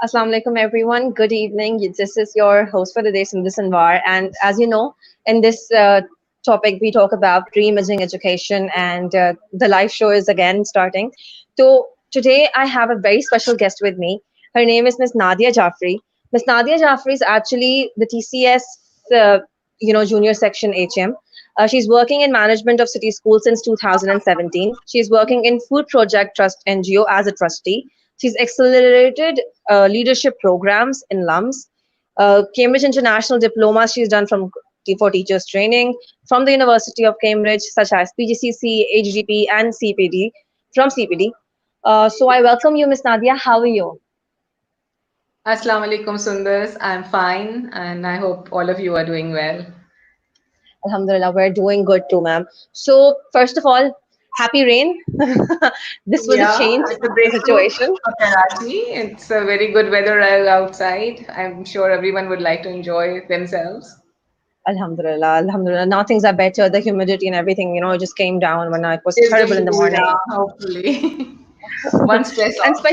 Assalamu alaikum, everyone. Good evening. This is your host for the day, Sindhu Sanwar. And as you know, in this topic, we talk about reimagining education, and the live show is again starting. So today, I have a very special guest with me. Her name is Miss Nadia Jafarey. Miss Nadia Jafarey is actually the TCS, junior section HM. She's working in management of city schools since 2017. She's working in Food Project Trust NGO as a trustee. She's accelerated leadership programs in LUMS. Cambridge International Diploma she's done for teachers training from the University of Cambridge, such as PGCC, HDP, and CPD from CPD. So I welcome you, Miss Nadia. How are you? Assalamu alaikum, Sundars. I'm fine, and I hope all of you are doing well. Alhamdulillah, we're doing good too, ma'am. So first of all, happy rain. This was a Yeah, change it's a in the breakthrough situation. for Karachi. It's a very good weather outside. I'm sure everyone would like to enjoy themselves. Alhamdulillah, Alhamdulillah. Now things are better. The humidity and everything, it just came down when it was It's terrible going in to the cool morning. down, hopefully. One stress And off.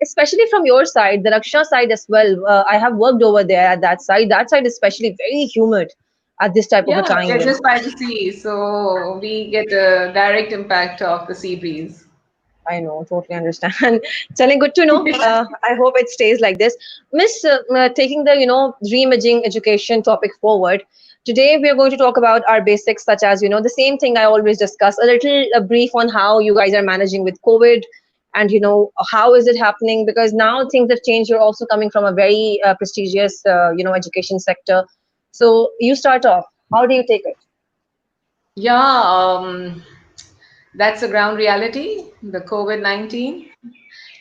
especially from your side, the Raksha side as well. I have worked over there at that side. That side is especially very humid at this type of a Yeah, time. we're just by the sea, so we get a direct impact of the sea breeze. I know, totally understand. Selling good to know. I hope it stays like this. Miss, taking the reimaging education topic forward. Today we are going to talk about our basics, such as the same thing I always discuss. A brief on how you guys are managing with COVID, and how is it happening? Because now things have changed. You're also coming from a very prestigious education sector. So you start off. How do you take it? Yeah, that's the ground reality, the COVID-19.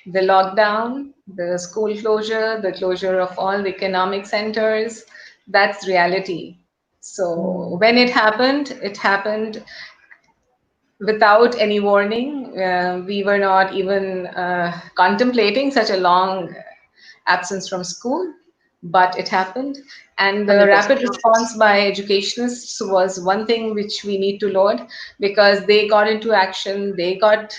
The lockdown, the school closure, the closure of all the economic centers, that's reality. So when it happened without any warning. We were not even contemplating such a long absence from school, but it happened. And the 100%. rapid response by educationists was one thing which we need to laud, because they got into action, they got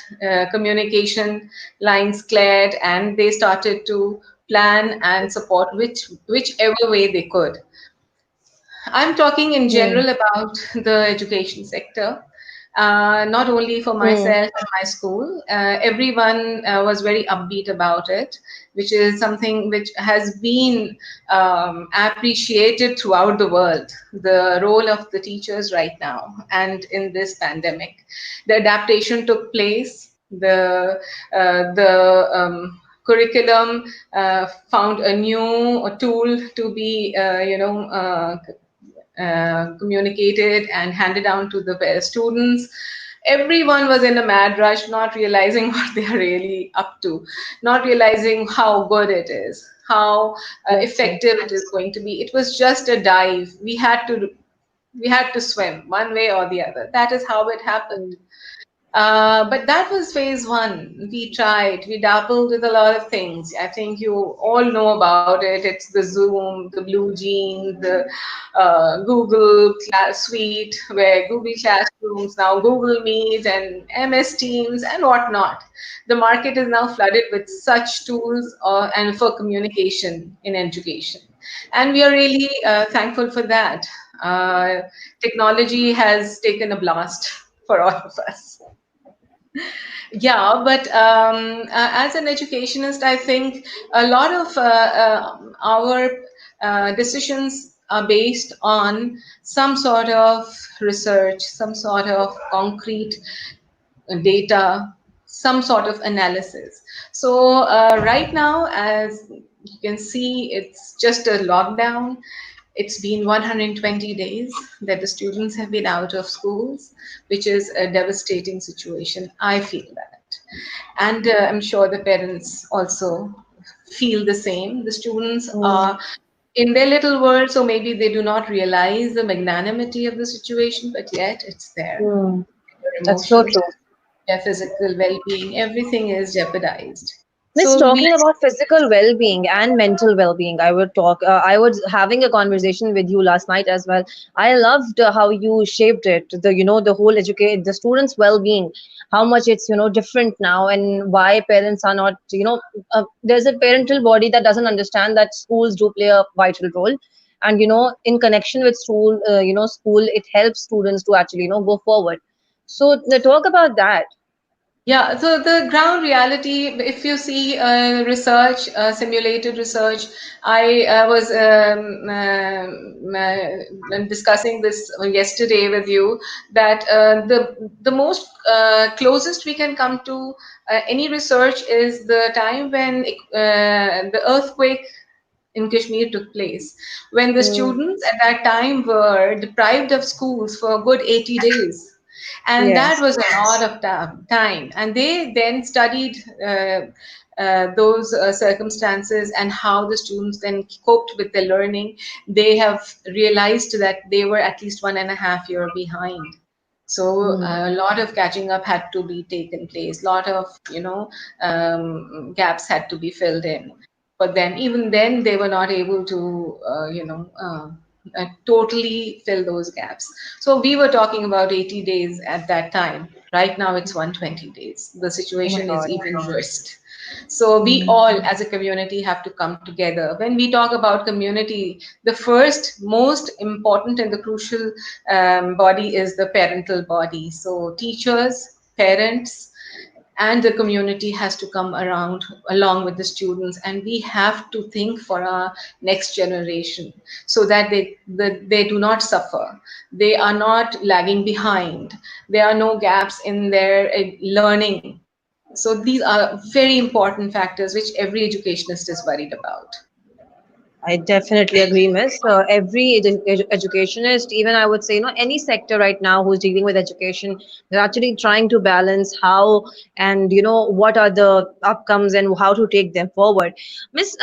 communication lines cleared, and they started to plan and support whichever way they could. I'm talking in Hmm. general about the education sector, not only for Hmm. myself and my school. Everyone was very upbeat about it, which is something which has been appreciated throughout the world. The role of the teachers right now and in this pandemic, the adaptation took place. The curriculum found a new tool to be, communicated and handed down to the students. Everyone was in a mad rush, not realizing what they are really up to, not realizing how good it is, how That's true. effective it is going to be. It was just a dive. We had to swim one way or the other. That is how it happened. But that was phase one. We tried, we dabbled with a lot of things. I think you all know about it. It's the Zoom, the Blue Jeans, the Google Class Suite, where Google Classrooms, now Google Meet and MS Teams and whatnot. The market is now flooded with such tools and for communication in education. And we are really thankful for that. Uh, Technology has taken a blast for all of us. Yeah, but as an educationist, I think a lot of our decisions are based on some sort of research, some sort of concrete data, some sort of analysis. So right now, as you can see, it's just a lockdown. It's been 120 days that the students have been out of schools, which is a devastating situation. I feel that. And I'm sure the parents also feel the same. The students Hmm. are in their little world, so maybe they do not realize the magnanimity of the situation, but yet it's there. Hmm. Their That's so emotions, true. their physical well being, everything is jeopardized. Miss, So we talking about physical well-being and mental well-being, I would talk. I was having a conversation with you last night as well. I loved how you shaped it. The whole educate the students' well-being, how much it's different now, and why parents are not. There's a parental body that doesn't understand that schools do play a vital role, and in connection with school, it helps students to actually go forward. So the talk about that. Yeah, so the ground reality, if you see research, simulated research, I was discussing this yesterday with you that the most closest we can come to any research is the time when the earthquake in Kashmir took place, when the Mm, students at that time were deprived of schools for a good 80 days. And that yes. was a lot of time. And they then studied those circumstances and how the students then coped with their learning. They have realized that they were at least 1.5 year behind. So Mm. a lot of catching up had to be taken place. A lot of gaps had to be filled in for them. Even then, they were not able to totally fill those gaps. So we were talking about 80 days at that time. Right now, it's 120 days. The Oh my situation is God. even worse. So we Mm. all, as a community, have to come together. When we talk about community, the first, most important, and the crucial body is the parental body. So teachers, parents, and the community has to come around along with the students, and we have to think for our next generation so that they do not suffer, they are not lagging behind, there are no gaps in their learning. So these are very important factors which every educationist is worried about. I definitely agree, Miss. Every educationist, even I would say, any sector right now who's dealing with education, they're actually trying to balance how and what are the outcomes and how to take them forward. Miss,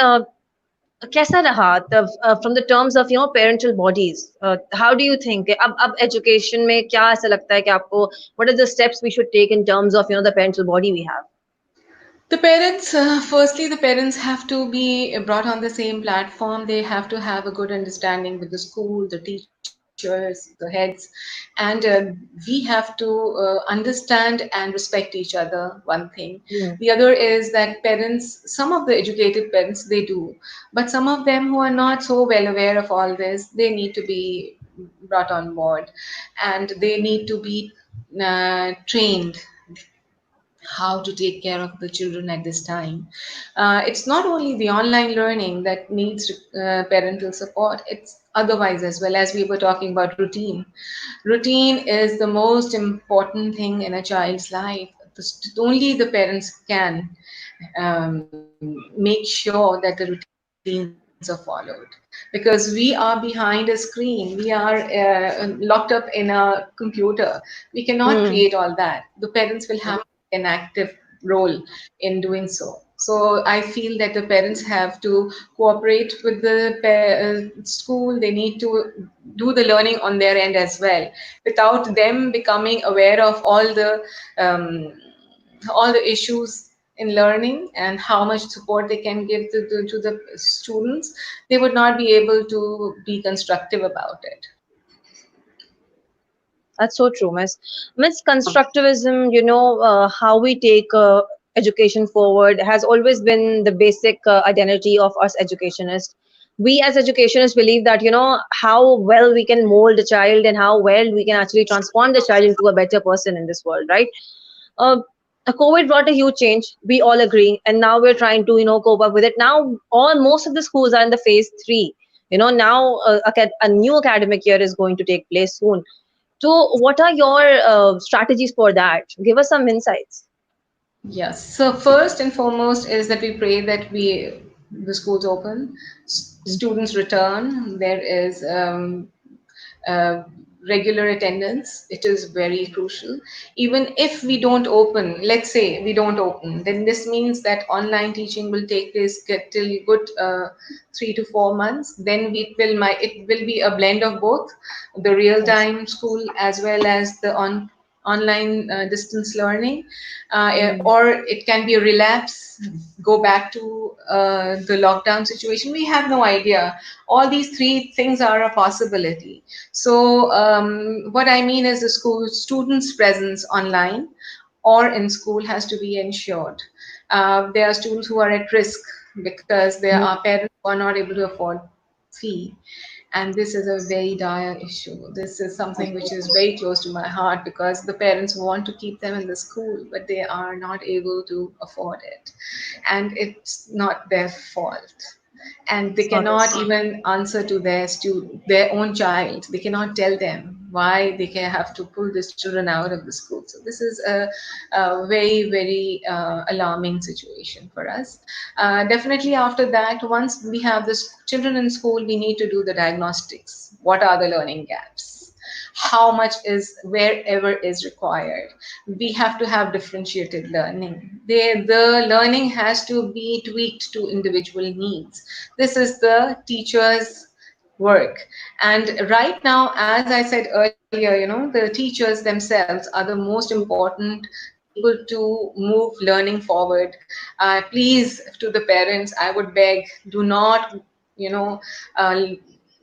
कैसा रहा तब from the terms of parental bodies, how do you think अब education में क्या ऐसा लगता है कि आपको what are the steps we should take in terms of the parental body we have? The parents, firstly, the parents have to be brought on the same platform. They have to have a good understanding with the school, the teachers, the heads, and we have to understand and respect each other. One thing. Hmm. The other is that parents, some of the educated parents, they do, but some of them who are not so well aware of all this, they need to be brought on board, and they need to be trained how to take care of the children at this time. It's not only the online learning that needs parental support, it's otherwise as well. As we were talking about routine. Routine is the most important thing in a child's life. Only the parents can make sure that the routines are followed, because we are behind a screen, we are locked up in a computer, we cannot create all that. The parents will have Hmm. an active role in doing so. So I feel that the parents have to cooperate with the school. They need to do the learning on their end as well, without them becoming aware of um, all the issues in learning and how much support they can give to the students. They would not be able to be constructive about it. That's so true, Miss. Miss Constructivism, how we take education forward has always been the basic identity of us educationists. We as educationists believe that, how well we can mold a child and how well we can actually transform the child into a better person in this world, right? Uh, COVID brought a huge change. We all agree, and now we're trying to, cope up with it. Now, all most of the schools are in the phase three. Now a new academic year is going to take place soon. So, what are your strategies for that? Give us some insights. Yes. So first and foremost is that we pray that the schools open, students return. There is uh, regular attendance. It is very crucial. Even if we don't open, let's say we don't open, then this means that online teaching will take place till good 3 to 4 months. Then it will be a blend of both the real Yes. time school as well as the on. online distance learning, Mm. or it can be a relapse, go back to the lockdown situation. We have no idea. All these three things are a possibility. So, what I mean is the school students' presence online or in school has to be ensured. There are students who are at risk because there are parents who are not able to afford fee, and this is a very dire issue. This is something which is very close to my heart because the parents want to keep them in the school, but they are not able to afford it. And it's not their fault. And they It's not. cannot even answer to their own child. They cannot tell them why they can have to pull these children out of the school. So this is a very, very alarming situation for us. Definitely after that, once we have the children in school, we need to do the diagnostics. What are the learning gaps? How much is wherever is required? We have to have differentiated learning. The learning has to be tweaked to individual needs. This is the teacher's work. And right now, as I said earlier, the teachers themselves are the most important people to move learning forward. Please, to the parents, I would beg, do not, you know,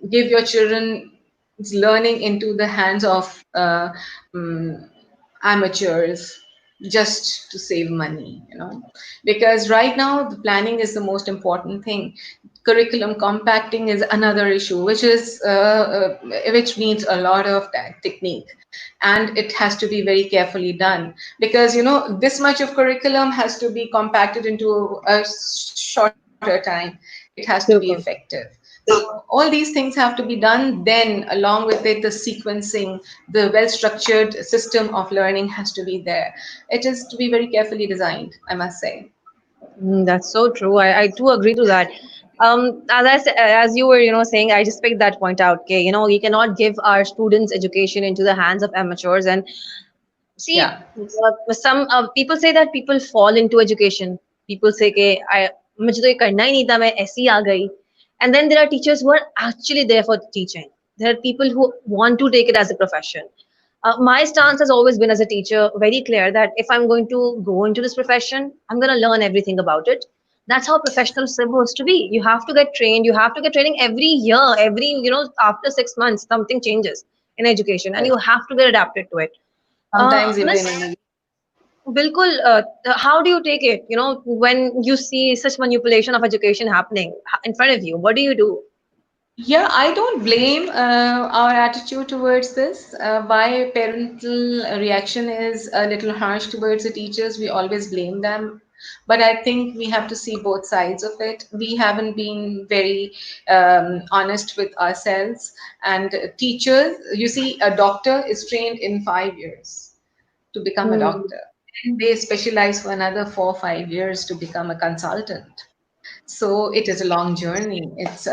give your children learning into the hands of amateurs just to save money, because right now the planning is the most important thing. Curriculum compacting is another issue, which needs a lot of technique, and it has to be very carefully done, because this much of curriculum has to be compacted into a shorter time. It has to be Super. effective. So all these things have to be done. Then, along with it, the sequencing, the well-structured system of learning has to be there. It is to be very carefully designed, I must say. That's so true. I do agree to that. As you were, saying, I just picked that point out. Okay, you cannot give our students education into the hands of amateurs. And see, Yeah. some people say that people fall into education. People say, "Okay, मुझे तो ये करना ही नहीं था, मैं ऐसे ही आ गई." And then there are teachers who are actually there for teaching. There are people who want to take it as a profession. My stance has always been as a teacher very clear that if I'm going to go into this profession, I'm going to learn everything about it. That's how professional is supposed to be. You have to get trained. You have to get training every year. After 6 months, something changes in education, and you have to get adapted to it. Sometimes even Miss, in a Bilkul, how do you take it? When you see such manipulation of education happening in front of you, what do you do? Yeah, I don't blame our attitude towards this. Why parental reaction is a little harsh towards the teachers, we always blame them. But I think we have to see both sides of it. We haven't been very honest with ourselves. And teachers, you see, a doctor is trained in 5 years to become a Hmm, doctor. And they specialize for another 4 or 5 years to become a consultant. So it is a long journey. It's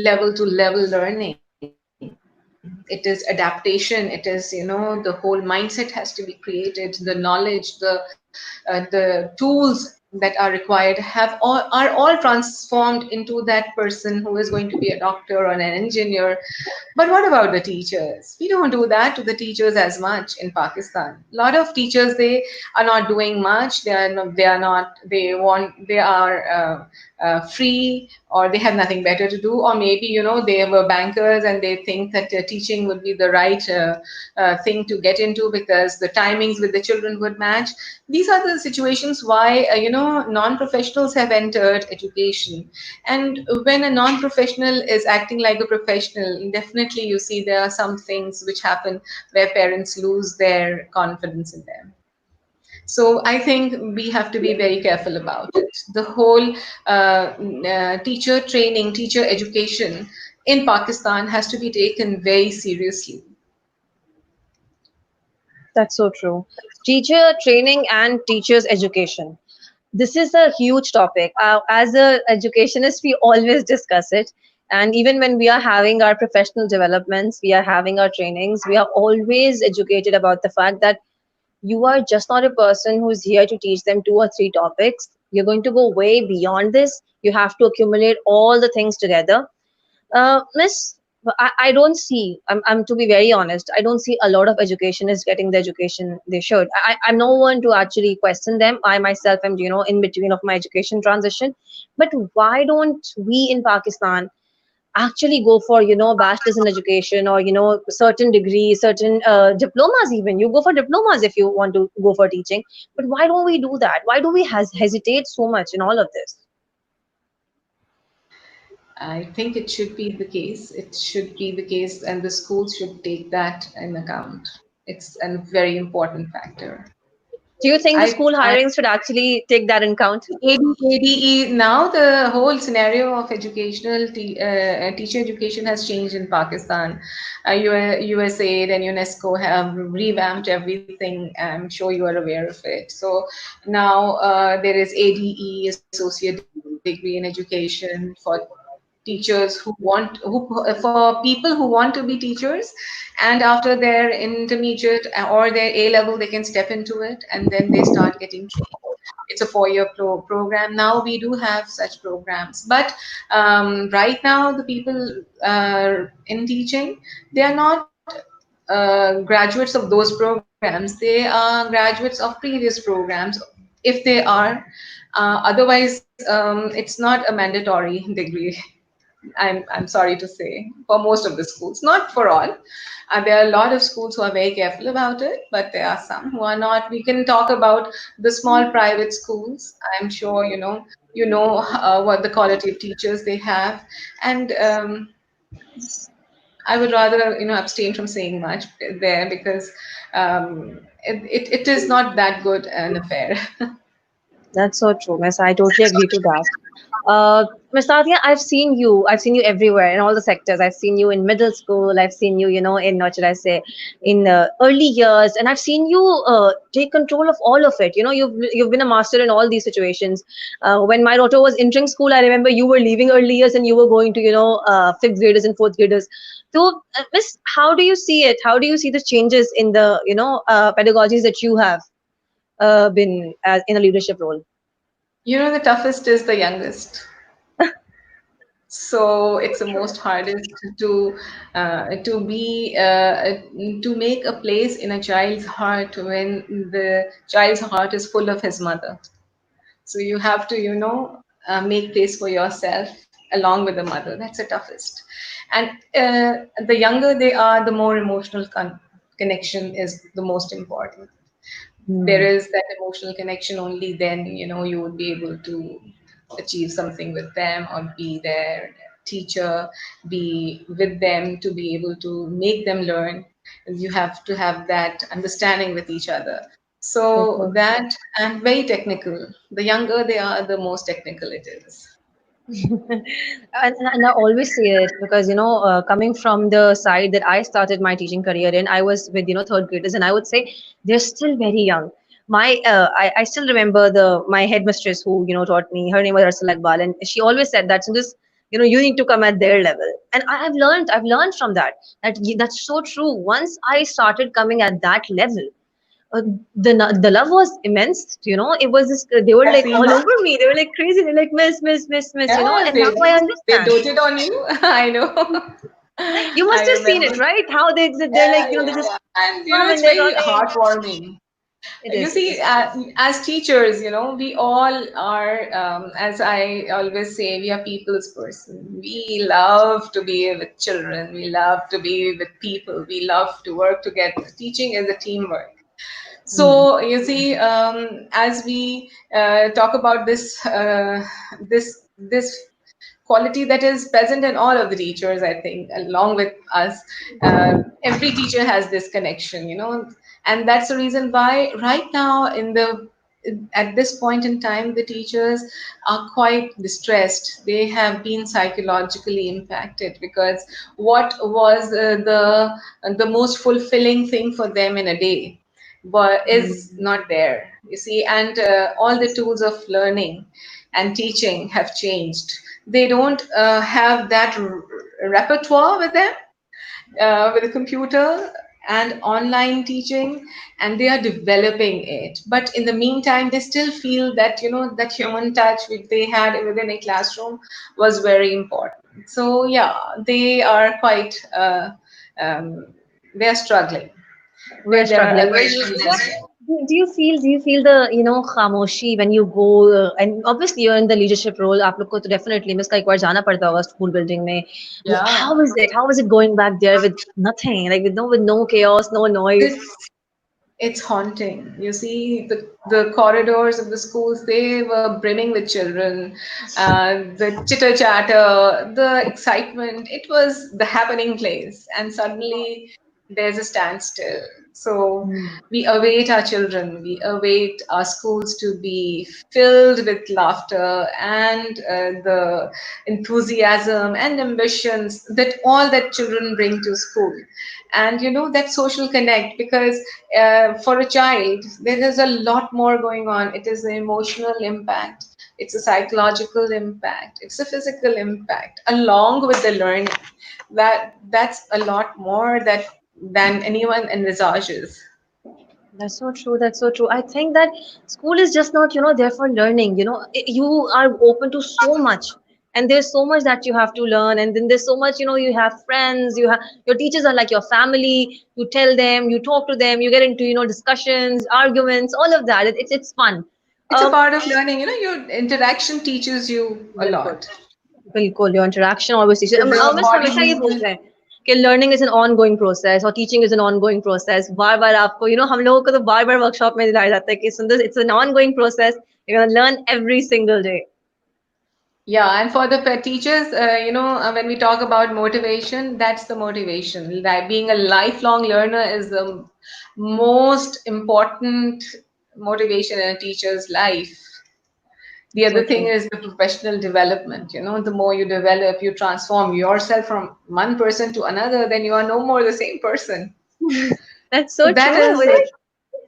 level to level learning. It is adaptation. It is, the whole mindset has to be created. The knowledge, the tools that are required are all transformed into that person who is going to be a doctor or an engineer. But what about the teachers? We don't do that to the teachers as much in Pakistan. A lot of teachers, they are not doing much. They are free, or they have nothing better to do, or maybe they were bankers and they think that teaching would be the right thing to get into because the timings with the children would match. These are the situations why non-professionals have entered education. And when a non-professional is acting like a professional, definitely you see there are some things which happen where parents lose their confidence in them. So I think we have to be very careful about it. The whole teacher training, teacher education in Pakistan has to be taken very seriously. that's so true. Teacher training and teachers education. This is a huge topic. As a educationist, we always discuss it. And even when we are having our professional developments, we are having our trainings, we are always educated about the fact that you are just not a person who's here to teach them 2 or 3 topics. You're going to go way beyond this. You have to accumulate all the things together. Miss, But I don't see, I'm to be very honest, I don't see a lot of educationists getting the education they should. I'm no one to actually question them. I myself am, in between of my education transition. But why don't we in Pakistan actually go for, bachelor's in education, or, certain degrees, certain diplomas even. You go for diplomas if you want to go for teaching. But why don't we do that? Why do we hesitate so much in all of this? I think it should be the case. It should be the case, and the schools should take that in account. It's a very important factor. Do you think the I, school I hirings should actually take that in count? ADE, now the whole scenario of teacher education has changed in Pakistan. USAID and UNESCO have revamped everything. I'm sure you are aware of it. So now there is ADE, Associate Degree in Education, for teachers who for people who want to be teachers, and after their intermediate or their A level, they can step into it and then they start getting trained. It's a 4-year program. Now we do have such programs, but right now the people in teaching, they are not graduates of those programs. They are graduates of previous programs, if they are. Otherwise, it's not a mandatory degree. I'm sorry to say, for most of the schools, not for all. There are a lot of schools who are very careful about it, but there are some who are not. We can talk about the small private schools. I'm sure what the quality of teachers they have, and I would rather abstain from saying much there, because it is not that good an affair. That's so true, Miss. I totally agree to that. Miss Nadia, I've seen you. I've seen you everywhere in all the sectors. I've seen you in middle school. I've seen you, in what should I say, in early years, and I've seen you take control of all of it. You've been a master in all these situations. When my daughter was entering school, I remember you were leaving early years and you were going to, fifth graders and fourth graders. So, Miss, how do you see it? How do you see the changes in the, pedagogies that you have been in a leadership role? The toughest is the youngest. So it's the most hardest to be to make a place in a child's heart when the child's heart is full of his mother. So you have to make place for yourself along with the mother. That's the toughest. And the younger they are, the more emotional connection is the most important. There Hmm. is that emotional connection, only then you would be able to achieve something with them, or be their teacher, be with them to be able to make them learn. You have to have that understanding with each other. So Okay. that, and very technical, the younger they are, the most technical it is. And I always say it because, coming from the side that I started my teaching career in, I was with, third graders, and I would say they're still very young. I still remember my headmistress who, taught me. Her name was Rasul Iqbal, and she always said that, so this, you need to come at their level. And I've learned from that. That's so true. Once I started coming at that level, uh, the love was immense. It was just, they were like See, all over me. They were like crazy. They're like, miss, miss, miss, miss, yeah, and now I they understand. doted on you. I know. You must I have seen it, remember. right? How they're like, Yeah, they yeah, just yeah. And come it's and they're very running. heartwarming. It You is, it see, is. as teachers, we all are, as I always say, we are people's person. We love to be with children. We love to be with people. We love to work together. Teaching is a teamwork. Hmm. So you see, as we talk about this quality that is present in all of the teachers, I think, along with us, every teacher has this connection, and that's the reason why right now, at this point in time, the teachers are quite distressed. They have been psychologically impacted, because what was the most fulfilling thing for them in a day but is Hmm. not there, you see. And all the tools of learning and teaching have changed. They don't have that repertoire with them, with a computer and online teaching, and they are developing it. But in the meantime, they still feel that that human touch which they had within a classroom was very important. So yeah, they are quite um, they are struggling We're when there are struggling. other What students. do you feel the खामोशी when you go and obviously you're in the leadership role आप लोग को तो definitely miss का एक बार जाना पड़ता होगा school building में. Yeah. How is it going back there with nothing, like with no chaos, no noise? It's haunting. You see, the corridors of the schools, they were brimming with children. The chitter chatter, the excitement, it was the happening place. And suddenly there's a standstill. So Hmm. we await our children, we await our schools to be filled with laughter and the enthusiasm and ambitions that all that children bring to school. And that social connect, because for a child there is a lot more going on. It is an emotional impact, it's a psychological impact, it's a physical impact along with the learning. That's a lot more than anyone envisages. That's so true. That's so true. I think that school is just not, there for learning. You are open to so much, and there's so much that you have to learn. And then there's so much, you have friends, your teachers are like your family. You tell them, you talk to them, you get into, discussions, arguments, all of that. It's fun. It's a Um, part of learning. Your interaction teaches you a बिल्कुल lot. बिल्कुल your interaction always teaches. The miss body हमेशा ये movement. बोलते हैं कि learning is an ongoing process और teaching is an ongoing process. बार बार आपको हम लोगों को तो बार बार workshop में दिलाया जाता है कि सुंदर it's an ongoing process. You're gonna learn every single day. Yeah, and for the teachers, when we talk about motivation, that's the motivation. That being a lifelong learner is the most important motivation in a teacher's life. The So other thing true. is the professional development. The more you develop, you transform yourself from one person to another, then you are no more the same person. That's So so that true. is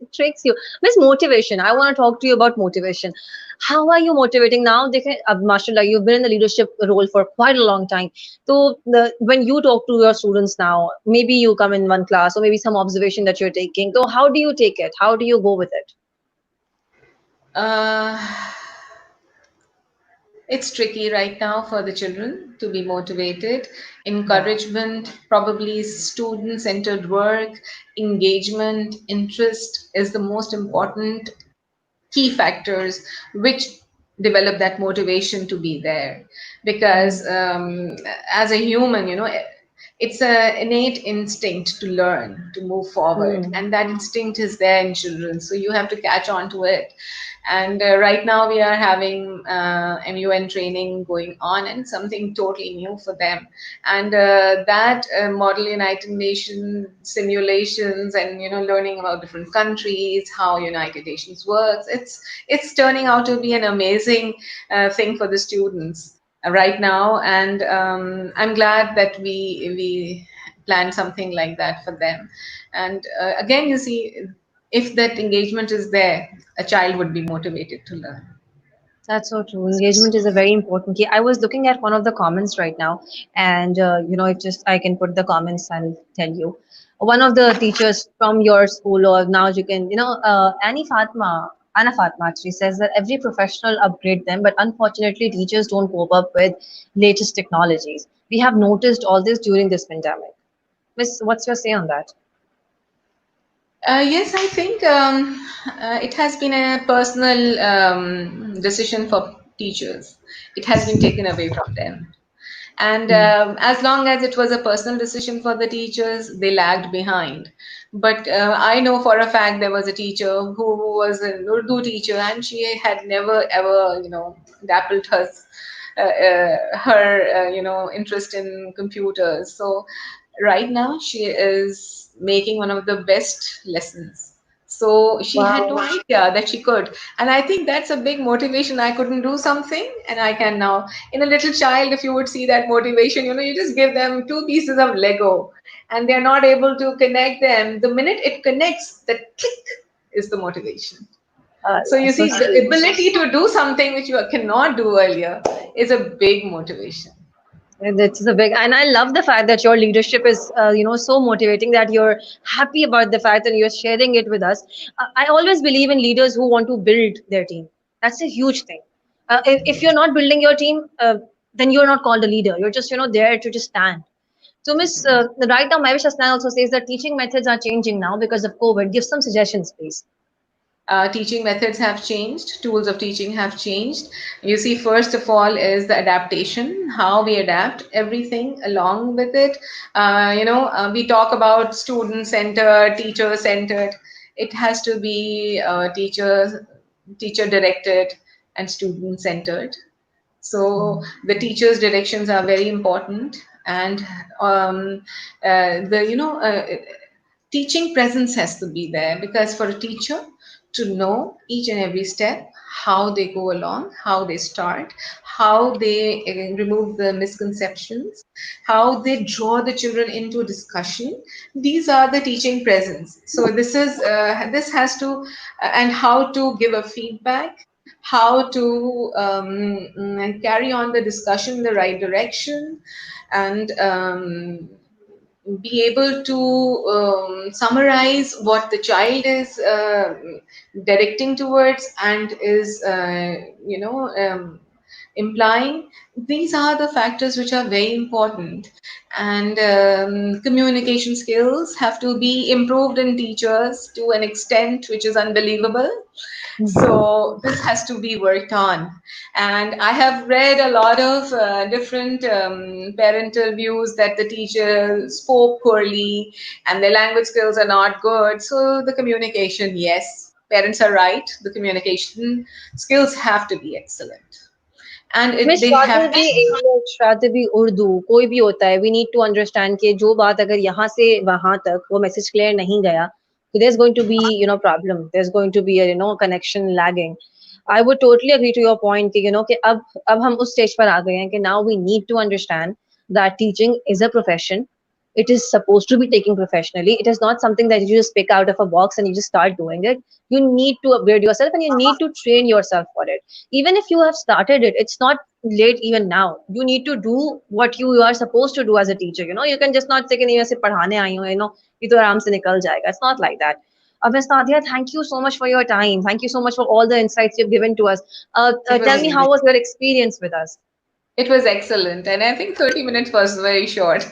It tricks you. Miss motivation. I want to talk to you about motivation. How are you motivating now? Mashallah, you've been in the leadership role for quite a long time. So when you talk to your students now, maybe you come in one class or maybe some observation that you're taking. So how do you take it? How do you go with it? uh, it's tricky right now for the children to be motivated. Yeah. Encouragement, probably student centered work, engagement, interest is the most important key factors which develop that motivation to be there. Mm, Because as a human, it's an innate instinct to learn, to move forward, mm. and that instinct is there in children. So you have to catch on to it. And right now we are having MUN training going on, and something totally new for them. And that Model United Nations simulations, and learning about different countries, how United Nations works. It's turning out to be an amazing thing for the students right now, and I'm glad that we planned something like that for them. And again, you see, if that engagement is there, a child would be motivated to learn. That's so true. Engagement is a very important key. I was looking at one of the comments right now, and if just I can put the comments, I'll tell you. One of the teachers from your school, or now you can, Anna Fatma actually says that every professional upgrade them, but unfortunately, teachers don't cope up with latest technologies. We have noticed all this during this pandemic. Miss, what's your say on that? Yes, I think it has been a personal decision for teachers. It has been taken away from them. And as long as it was a personal decision for the teachers, they lagged behind. But I know for a fact there was a teacher who was an Urdu teacher, and she had never ever, dappled her interest in computers. So right now she is making one of the best lessons. So she had no Wow. idea that she could. And I think that's a big motivation. I couldn't do something and I can now. In a little child, if you would see that motivation, you just give them two pieces of Lego and they're not able to connect them. The minute it connects, the click is the motivation. So you That's so see, the sweet. ability to do something which you cannot do earlier is a big motivation. It's a big, and I love the fact that your leadership is, so motivating that you're happy about the fact and you're sharing it with us. I always believe in leaders who want to build their team. That's a huge thing. If you're not building your team, then you're not called a leader. You're just, there to just stand. So, Miss, right now, Mavish Aslan also says that teaching methods are changing now because of COVID. Give some suggestions, please. Teaching methods have changed, tools of teaching have changed. You see, first of all, is the adaptation, how we adapt everything along with it. We talk about student centered, teacher centered. It has to be teacher directed and student centered. So the teacher's directions are very important, and the teaching presence has to be there, because for a teacher to know each and every step, how they go along, how they start, how they remove the misconceptions, how they draw the children into discussion, these are the teaching presence. So this has to and how to give a feedback, how to carry on the discussion in the right direction, and be able to summarize what the child is directing towards and is implying. These are the factors which are very important, and communication skills have to be improved in teachers to an extent which is unbelievable. So this has to be worked on. And I have read a lot of different parental views that the teacher spoke poorly and their language skills are not good. So the communication, yes, parents are right. The communication skills have to be excellent, and Miss, they rather have be to. English, rather be Urdu, कोई भी होता है, we need to understand कि जो बात अगर यहाँ से वहाँ तक वो message clear नहीं गया, so there's going to be, problem. There's going to be a, connection lagging. I would totally agree to your point कि, कि अब हम उस stage पर आ गए हैं कि now we need to understand that teaching is a profession. It is supposed to be taken professionally. It is not something that you just pick out of a box and you just start doing it. You need to upgrade yourself and you need to train yourself for it. Even if you have started it, it's not late even now. You need to do what you are supposed to do as a teacher. You can just not say कि नहीं वैसे पढ़ाने आई हूँ, ये तो आराम से निकल जाएगा. It's not like that. Miss Nadia, thank you so much for your time. Thank you so much for all the insights you've given to us. It Tell was me, how was your experience with us? it was excellent, and I think 30 minutes was very short.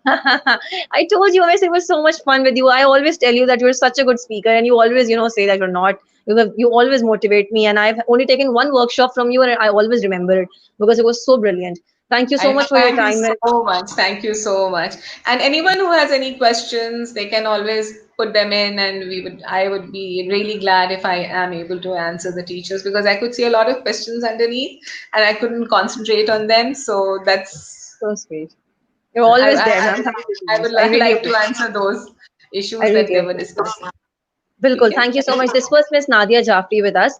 I told you, Miss, it was so much fun with you. I always tell you that you're such a good speaker, and you always, say that you're not. You always motivate me, and I've only taken one workshop from you, and I always remember it because it was so brilliant. Thank you so I much for your thank you time, Miss. so much. Thank you so much. And anyone who has any questions, they can always put them in, and I would be really glad if I am able to answer the teachers, because I could see a lot of questions underneath and I couldn't concentrate on them. So that's So sweet. You're I always I, there, I ma'am. Thank you so I much. would I really like to appreciate. answer those I issues that really they were appreciate. discussing. Bilkul, Okay? thank you so much. This was Miss Nadia Jafarey with us.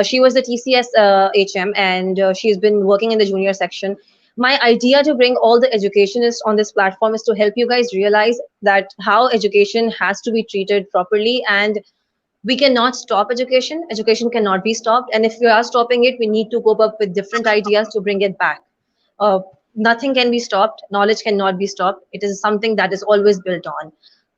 She was the TCS HM, and she's been working in the junior section. My idea to bring all the educationists on this platform is to help you guys realize that how education has to be treated properly, and we cannot stop education. Education cannot be stopped, and if we are stopping it, we need to cope up with different ideas to bring it back. uh, Nothing can be stopped. Knowledge cannot be stopped. It is something that is always built on.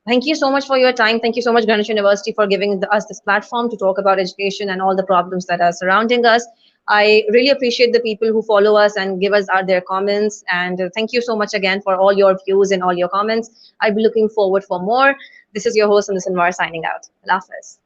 Thank you so much for your time. Thank you so much, Ganesh University, for giving us this platform to talk about education and all the problems that are surrounding us. I really appreciate the people who follow us and give us their comments. And thank you so much again for all your views and all your comments. I'll be looking forward for more. This is your host, Anushanwar, signing out. Allah Hafiz.